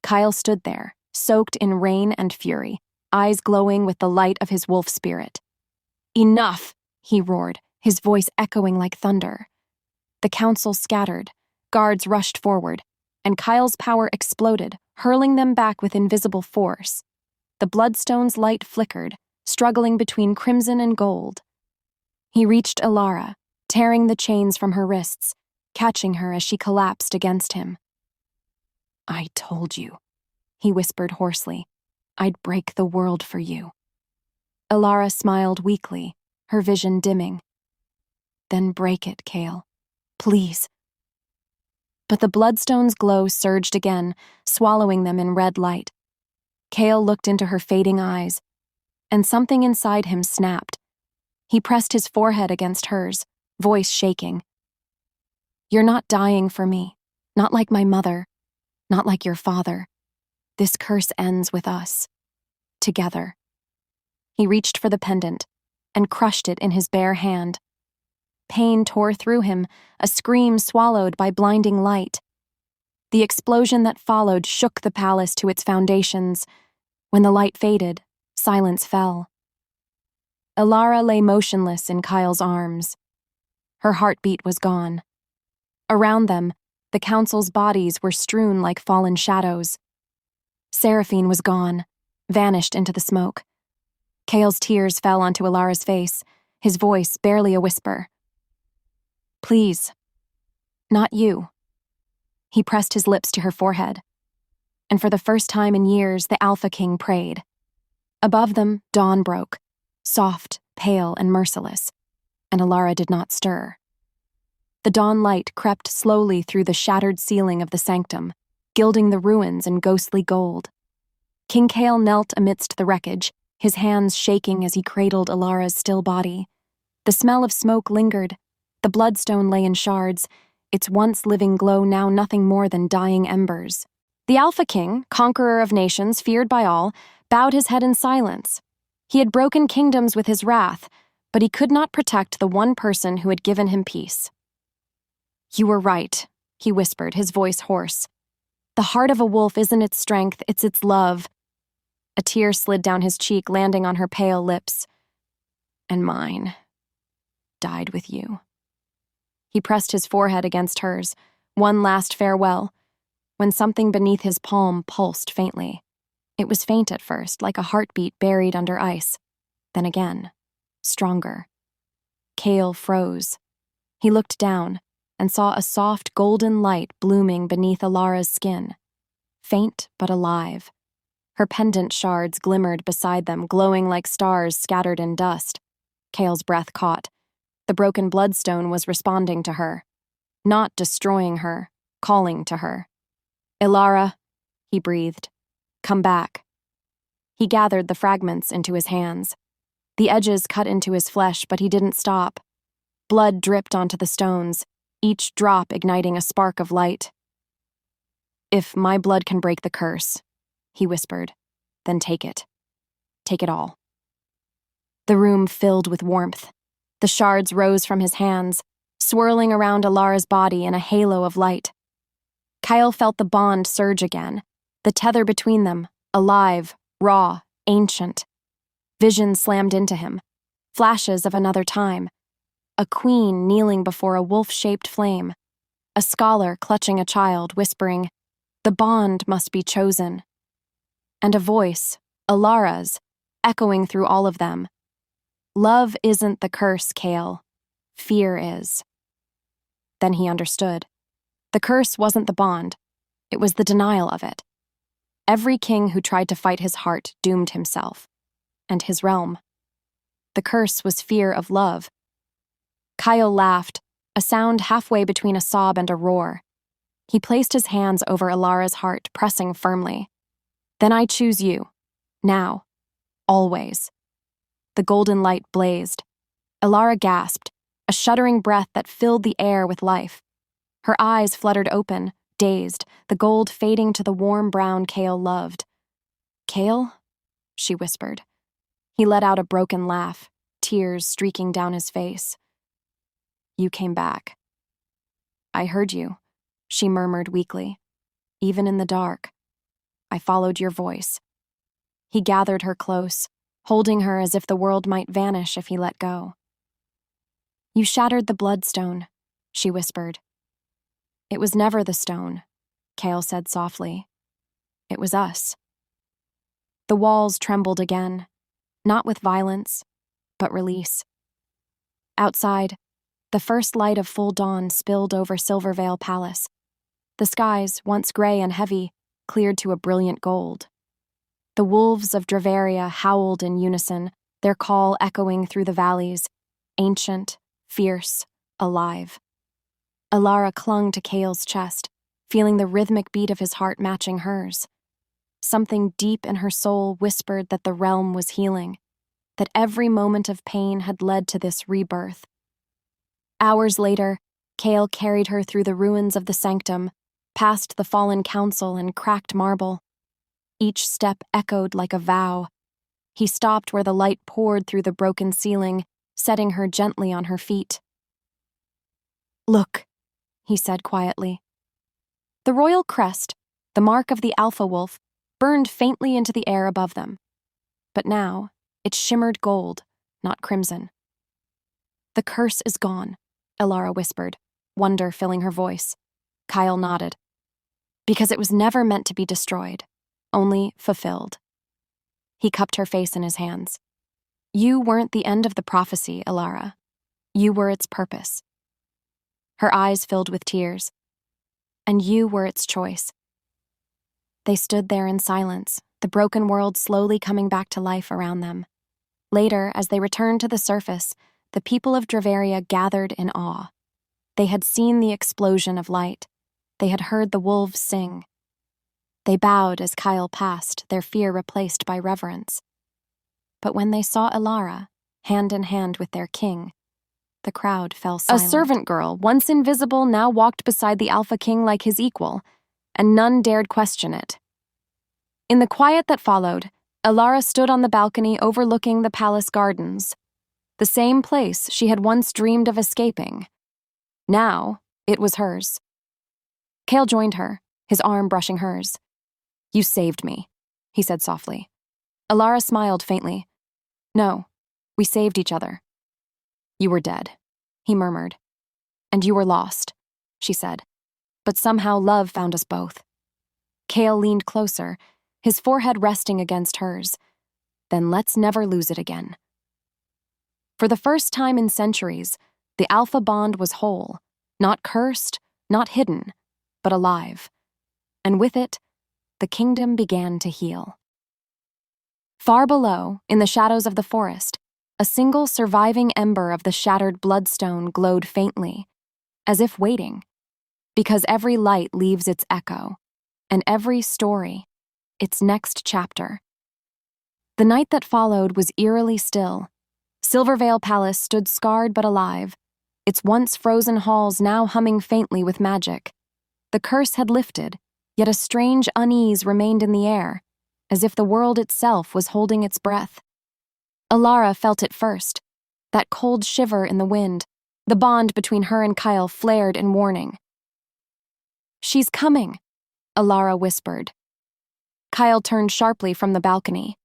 Kyle stood there, soaked in rain and fury, eyes glowing with the light of his wolf spirit. Enough, he roared, his voice echoing like thunder. The council scattered, guards rushed forward, and Kyle's power exploded, hurling them back with invisible force. The bloodstone's light flickered, struggling between crimson and gold. He reached Alara, tearing the chains from her wrists, catching her as she collapsed against him. I told you, he whispered hoarsely. I'd break the world for you. Alara smiled weakly, her vision dimming. Then break it, Kale. Please. But the bloodstone's glow surged again, swallowing them in red light. Kale looked into her fading eyes, and something inside him snapped. He pressed his forehead against hers, voice shaking. You're not dying for me, not like my mother, not like your father. This curse ends with us, together. He reached for the pendant and crushed it in his bare hand. Pain tore through him, a scream swallowed by blinding light. The explosion that followed shook the palace to its foundations. When the light faded, silence fell. Alara lay motionless in Kyle's arms. Her heartbeat was gone. Around them, the council's bodies were strewn like fallen shadows. Seraphine was gone, vanished into the smoke. Kale's tears fell onto Alara's face, his voice barely a whisper. Please, not you. He pressed his lips to her forehead. And for the first time in years, the Alpha King prayed. Above them, dawn broke, soft, pale, and merciless, and Alara did not stir. The dawn light crept slowly through the shattered ceiling of the sanctum, gilding the ruins in ghostly gold. King Kale knelt amidst the wreckage, his hands shaking as he cradled Alara's still body. The smell of smoke lingered. The bloodstone lay in shards, its once living glow now nothing more than dying embers. The Alpha King, conqueror of nations, feared by all, bowed his head in silence. He had broken kingdoms with his wrath, but he could not protect the one person who had given him peace. You were right, he whispered, his voice hoarse. The heart of a wolf isn't its strength, it's its love. A tear slid down his cheek, landing on her pale lips. And mine died with you. He pressed his forehead against hers, one last farewell, when something beneath his palm pulsed faintly. It was faint at first, like a heartbeat buried under ice. Then again, stronger. Cale froze. He looked down and saw a soft golden light blooming beneath Alara's skin. Faint but alive. Her pendant shards glimmered beside them, glowing like stars scattered in dust. Cale's breath caught. The broken bloodstone was responding to her. Not destroying her, calling to her. "Ilara," he breathed. "Come back." He gathered the fragments into his hands. The edges cut into his flesh, but he didn't stop. Blood dripped onto the stones, each drop igniting a spark of light. "If my blood can break the curse," he whispered, "then take it. Take it all." The room filled with warmth. The shards rose from his hands, swirling around Alara's body in a halo of light. Cale felt the bond surge again, the tether between them, alive, raw, ancient. Visions slammed into him, flashes of another time. A queen kneeling before a wolf-shaped flame, a scholar clutching a child, whispering, "The bond must be chosen." And a voice, Alara's, echoing through all of them. "Love isn't the curse, Cale. Fear is." Then he understood. The curse wasn't the bond. It was the denial of it. Every king who tried to fight his heart doomed himself. And his realm. The curse was fear of love. Cale laughed, a sound halfway between a sob and a roar. He placed his hands over Alara's heart, pressing firmly. "Then I choose you. Now. Always." The golden light blazed. Alara gasped, a shuddering breath that filled the air with life. Her eyes fluttered open, dazed, the gold fading to the warm brown Cale loved. "Cale?" she whispered. He let out a broken laugh, tears streaking down his face. "You came back." "I heard you," she murmured weakly. "Even in the dark. I followed your voice." He gathered her close, holding her as if the world might vanish if he let go. "You shattered the bloodstone," she whispered. "It was never the stone," Cale said softly. "It was us." The walls trembled again, not with violence, but release. Outside, the first light of full dawn spilled over Silvervale Palace. The skies, once gray and heavy, cleared to a brilliant gold. The wolves of Dravaria howled in unison, their call echoing through the valleys, ancient, fierce, alive. Alara clung to Cale's chest, feeling the rhythmic beat of his heart matching hers. Something deep in her soul whispered that the realm was healing, that every moment of pain had led to this rebirth. Hours later, Cale carried her through the ruins of the sanctum, past the fallen council and cracked marble. Each step echoed like a vow. He stopped where the light poured through the broken ceiling, setting her gently on her feet. "Look," he said quietly. The royal crest, the mark of the alpha wolf, burned faintly into the air above them. But now, it shimmered gold, not crimson. "The curse is gone," Alara whispered, wonder filling her voice. Cale nodded. "Because it was never meant to be destroyed, only fulfilled." He cupped her face in his hands. "You weren't the end of the prophecy, Alara. You were its purpose." Her eyes filled with tears. "And you were its choice." They stood there in silence, the broken world slowly coming back to life around them. Later, as they returned to the surface, the people of Dravaria gathered in awe. They had seen the explosion of light. They had heard the wolves sing. They bowed as Cale passed, their fear replaced by reverence. But when they saw Alara, hand in hand with their king, the crowd fell silent. A servant girl, once invisible, now walked beside the Alpha King like his equal, and none dared question it. In the quiet that followed, Alara stood on the balcony overlooking the palace gardens, the same place she had once dreamed of escaping. Now, it was hers. Cale joined her, his arm brushing hers. "You saved me," he said softly. Alara smiled faintly. "No, we saved each other." "You were dead," he murmured. and you were lost, she said. But somehow love found us both. Cale leaned closer, his forehead resting against hers. Then let's never lose it again. For the first time in centuries, the Alpha bond was whole, not cursed, not hidden, but alive. And with it, the kingdom began to heal. Far below, in the shadows of the forest, a single surviving ember of the shattered bloodstone glowed faintly, as if waiting, because every light leaves its echo, and every story, its next chapter. The night that followed was eerily still. Silvervale Palace stood scarred but alive, its once frozen halls now humming faintly with magic. The curse had lifted, yet a strange unease remained in the air, as if the world itself was holding its breath. Alara felt it first, that cold shiver in the wind. The bond between her and Kyle flared in warning. "She's coming," Alara whispered. Kyle turned sharply from the balcony.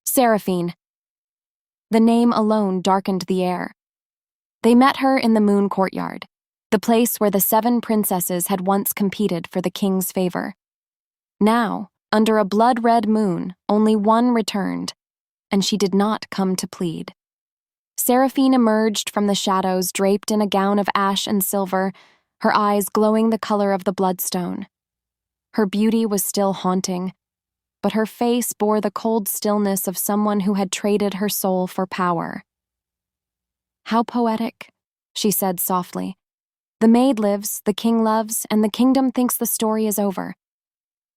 "Seraphine." The name alone darkened the air. They met her in the moon courtyard, the place where the 7 princesses had once competed for the king's favor. Now, under a blood-red moon, only one returned, and she did not come to plead. Seraphine emerged from the shadows draped in a gown of ash and silver, her eyes glowing the color of the bloodstone. Her beauty was still haunting, but her face bore the cold stillness of someone who had traded her soul for power. "How poetic," she said softly. "The maid lives, the king loves, and the kingdom thinks the story is over."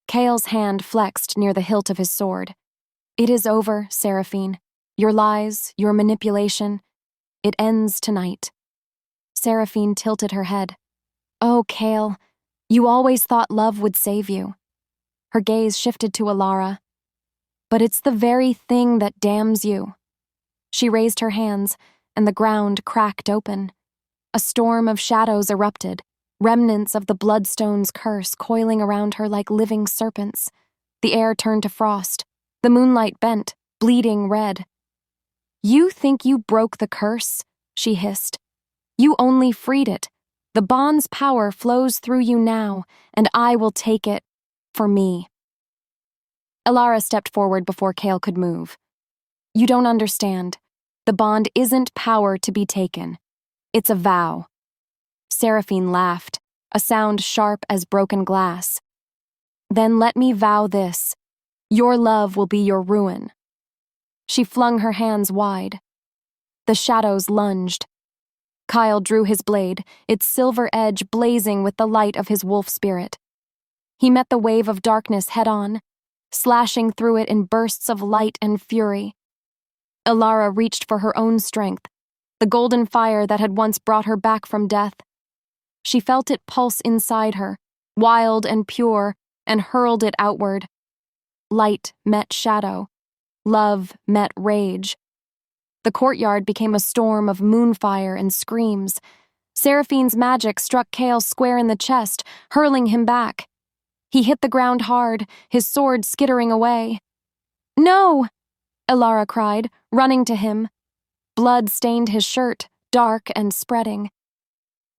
Cale's hand flexed near the hilt of his sword. "It is over, Seraphine. Your lies, your manipulation. It ends tonight." Seraphine tilted her head. "Oh, Cale, you always thought love would save you." Her gaze shifted to Alara. "But it's the very thing that damns you." She raised her hands, and the ground cracked open. A storm of shadows erupted, remnants of the bloodstone's curse coiling around her like living serpents. The air turned to frost. The moonlight bent, bleeding red. "You think you broke the curse?" she hissed. "You only freed it. The bond's power flows through you now, and I will take it for me." Alara stepped forward before Cale could move. "You don't understand. The bond isn't power to be taken. It's a vow." Seraphine laughed, a sound sharp as broken glass. "Then let me vow this. Your love will be your ruin." She flung her hands wide. The shadows lunged. Kyle drew his blade, its silver edge blazing with the light of his wolf spirit. He met the wave of darkness head-on, slashing through it in bursts of light and fury. Alara reached for her own strength, the golden fire that had once brought her back from death. She felt it pulse inside her, wild and pure, and hurled it outward. Light met shadow. Love met rage. The courtyard became a storm of moonfire and screams. Seraphine's magic struck Cale square in the chest, hurling him back. He hit the ground hard, his sword skittering away. "No!" Alara cried, running to him. Blood stained his shirt, dark and spreading.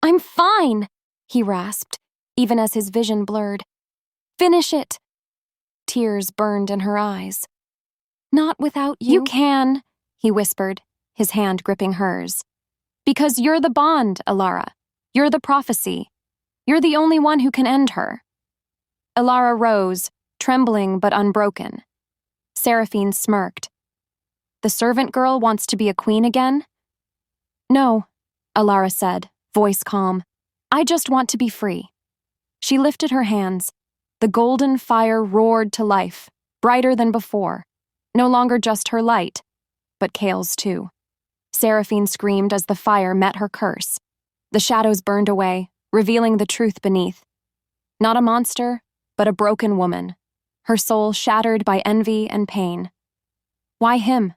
"I'm fine," he rasped, even as his vision blurred. "Finish it." Tears burned in her eyes. "Not without you." "You can," he whispered, his hand gripping hers. "Because you're the bond, Alara. You're the prophecy. You're the only one who can end her." Alara rose, trembling but unbroken. Seraphine smirked. "The servant girl wants to be a queen again?" "No," Alara said, voice calm. "I just want to be free." She lifted her hands. The golden fire roared to life, brighter than before. No longer just her light, but Cale's too. Seraphine screamed as the fire met her curse. The shadows burned away, revealing the truth beneath. Not a monster, but a broken woman, her soul shattered by envy and pain. "Why him?"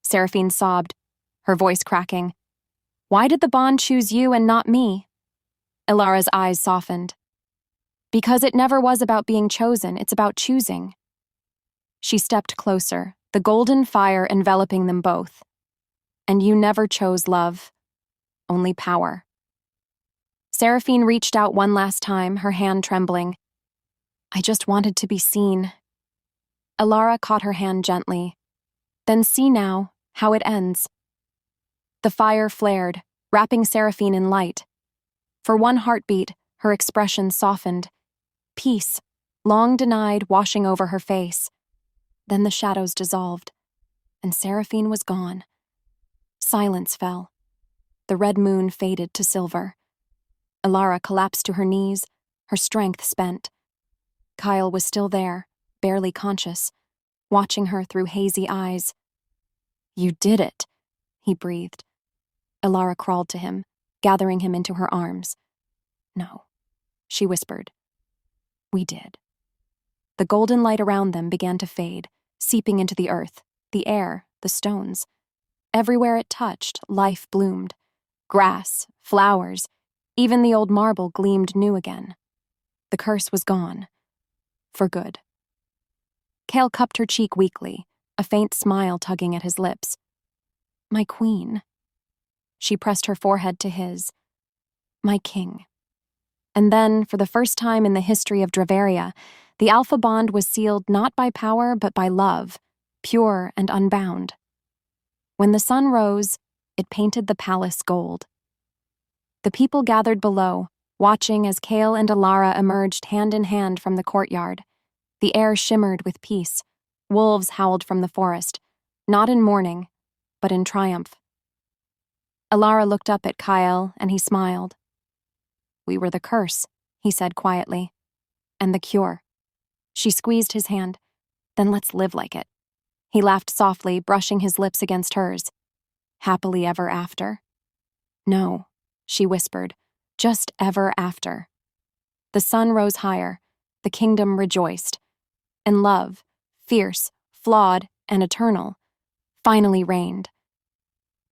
Seraphine sobbed, her voice cracking. "Why did the bond choose you and not me?" Ilara's eyes softened. "Because it never was about being chosen, it's about choosing." She stepped closer, the golden fire enveloping them both. "And you never chose love, only power." Seraphine reached out one last time, her hand trembling. I just wanted to be seen. Elara caught her hand gently. Then see now how it ends. The fire flared, wrapping Seraphine in light. For one heartbeat, her expression softened. Peace, long denied, washing over her face. Then the shadows dissolved, and Seraphine was gone. Silence fell. The red moon faded to silver. Elara collapsed to her knees, her strength spent. Kyle was still there, barely conscious, watching her through hazy eyes. You did it, he breathed. Elara crawled to him, gathering him into her arms. No, she whispered. We did. The golden light around them began to fade, seeping into the earth, the air, the stones. Everywhere it touched, life bloomed. Grass, flowers, even the old marble gleamed new again. The curse was gone. For good. Kale cupped her cheek weakly, a faint smile tugging at his lips. My queen. She pressed her forehead to his. My king. And then, for the first time in the history of Dravaria, the Alpha bond was sealed not by power but by love, pure and unbound. When the sun rose, it painted the palace gold. The people gathered below, watching as Kale and Elara emerged hand in hand from the courtyard. The air shimmered with peace. Wolves howled from the forest, not in mourning, but in triumph. Elara looked up at Kyle, and he smiled. We were the curse, he said quietly, and the cure. She squeezed his hand. Then let's live like it. He laughed softly, brushing his lips against hers. Happily ever after? No, she whispered, just ever after. The sun rose higher, the kingdom rejoiced, and love, fierce, flawed, and eternal, finally reigned.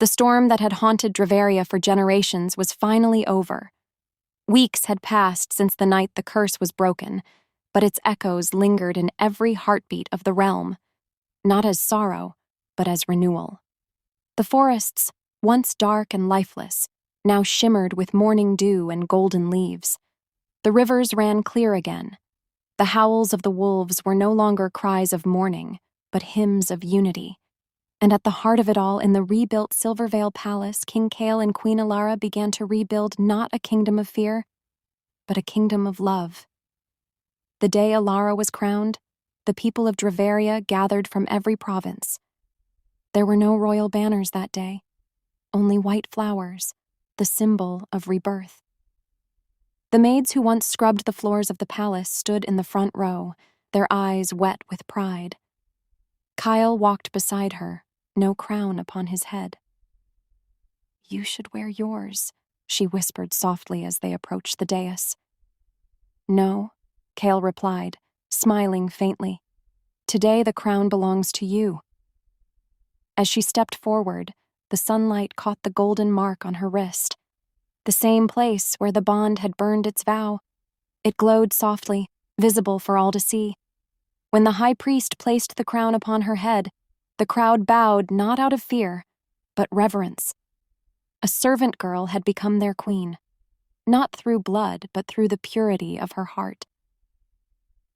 The storm that had haunted Dravaria for generations was finally over. Weeks had passed since the night the curse was broken, but its echoes lingered in every heartbeat of the realm, not as sorrow, but as renewal. The forests, once dark and lifeless, now shimmered with morning dew and golden leaves. The rivers ran clear again. The howls of the wolves were no longer cries of mourning, but hymns of unity. And at the heart of it all, in the rebuilt Silvervale Palace, King Kale and Queen Elara began to rebuild not a kingdom of fear, but a kingdom of love. The day Elara was crowned, the people of Dravaria gathered from every province. There were no royal banners that day, only white flowers, the symbol of rebirth. The maids who once scrubbed the floors of the palace stood in the front row, their eyes wet with pride. Kyle walked beside her, no crown upon his head. You should wear yours, she whispered softly as they approached the dais. No, Kale replied, smiling faintly. Today the crown belongs to you. As she stepped forward, the sunlight caught the golden mark on her wrist, the same place where the bond had burned its vow. It glowed softly, visible for all to see. When the high priest placed the crown upon her head, the crowd bowed not out of fear, but reverence. A servant girl had become their queen, not through blood, but through the purity of her heart.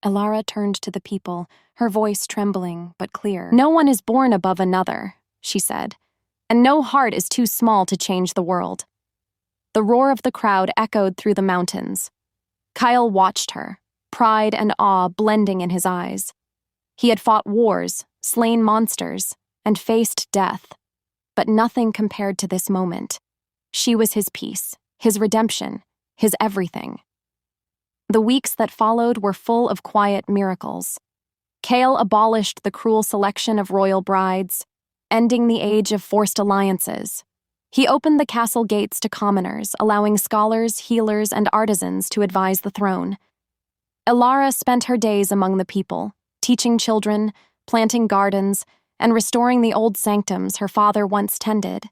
Elara turned to the people, her voice trembling but clear. No one is born above another, she said, and no heart is too small to change the world. The roar of the crowd echoed through the mountains. Kyle watched her, pride and awe blending in his eyes. He had fought wars, slain monsters, and faced death, but nothing compared to this moment. She was his peace, his redemption, his everything. The weeks that followed were full of quiet miracles. Kale abolished the cruel selection of royal brides, ending the age of forced alliances. He opened the castle gates to commoners, allowing scholars, healers, and artisans to advise the throne. Elara spent her days among the people, teaching children, planting gardens, and restoring the old sanctums her father once tended.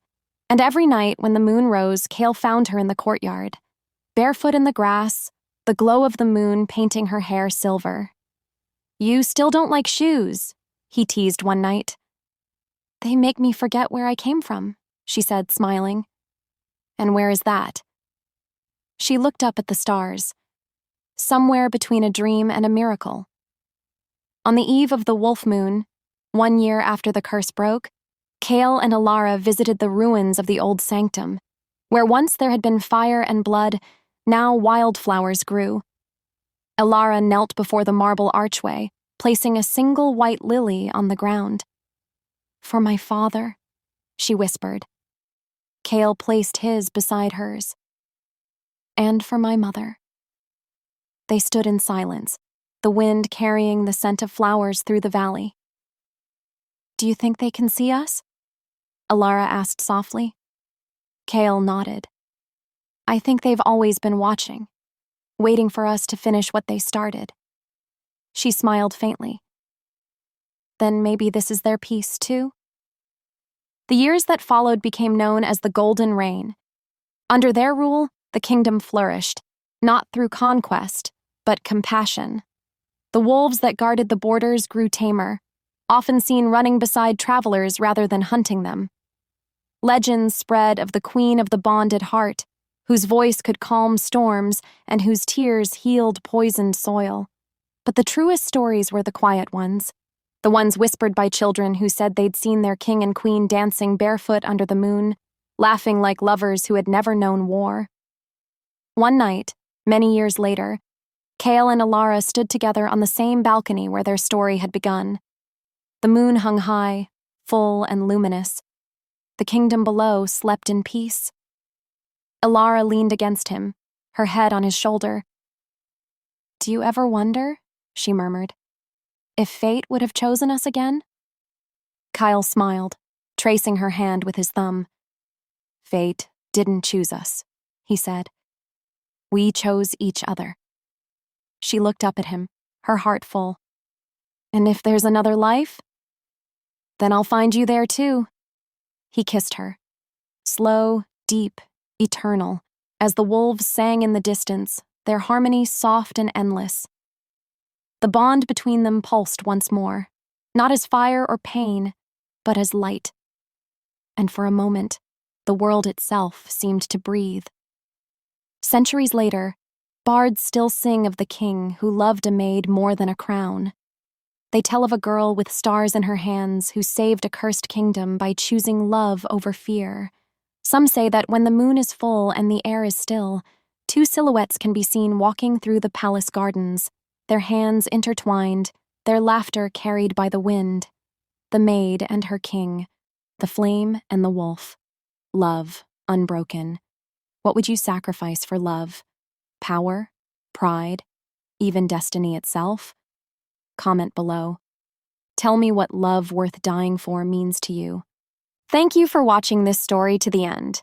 And every night when the moon rose, Kale found her in the courtyard, barefoot in the grass, the glow of the moon painting her hair silver. You still don't like shoes, he teased one night. They make me forget where I came from, she said, smiling. And where is that? She looked up at the stars, somewhere between a dream and a miracle. On the eve of the wolf moon, 1 year after the curse broke, Kale and Alara visited the ruins of the old sanctum, where once there had been fire and blood, now wildflowers grew. Alara knelt before the marble archway, placing a single white lily on the ground. "For my father," she whispered. Kale placed his beside hers. "And for my mother." They stood in silence, the wind carrying the scent of flowers through the valley. "Do you think they can see us?" Alara asked softly. Kale nodded. "I think they've always been watching, waiting for us to finish what they started." She smiled faintly. "Then maybe this is their peace, too?" The years that followed became known as the Golden Reign. Under their rule, the kingdom flourished, not through conquest, but compassion. The wolves that guarded the borders grew tamer, often seen running beside travelers rather than hunting them. Legends spread of the Queen of the Bonded Heart, whose voice could calm storms and whose tears healed poisoned soil. But the truest stories were the quiet ones, the ones whispered by children who said they'd seen their king and queen dancing barefoot under the moon, laughing like lovers who had never known war. One night, many years later, Kale and Alara stood together on the same balcony where their story had begun. The moon hung high, full and luminous. The kingdom below slept in peace. Alara leaned against him, her head on his shoulder. "Do you ever wonder," she murmured, "if fate would have chosen us again?" Kyle smiled, tracing her hand with his thumb. "Fate didn't choose us," he said. "We chose each other." She looked up at him, her heart full. "And if there's another life? Then I'll find you there too." He kissed her, slow, deep, eternal, as the wolves sang in the distance, their harmony soft and endless. The bond between them pulsed once more, not as fire or pain, but as light. And for a moment, the world itself seemed to breathe. Centuries later, bards still sing of the king who loved a maid more than a crown. They tell of a girl with stars in her hands who saved a cursed kingdom by choosing love over fear. Some say that when the moon is full and the air is still, two silhouettes can be seen walking through the palace gardens, their hands intertwined, their laughter carried by the wind. The maid and her king, the flame and the wolf. Love, unbroken. What would you sacrifice for love? Power? Pride? Even destiny itself? Comment below. Tell me what love worth dying for means to you. Thank you for watching this story to the end.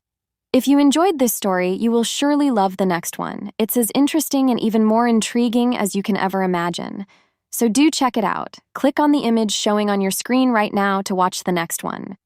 If you enjoyed this story, you will surely love the next one. It's as interesting and even more intriguing as you can ever imagine. So do check it out. Click on the image showing on your screen right now to watch the next one.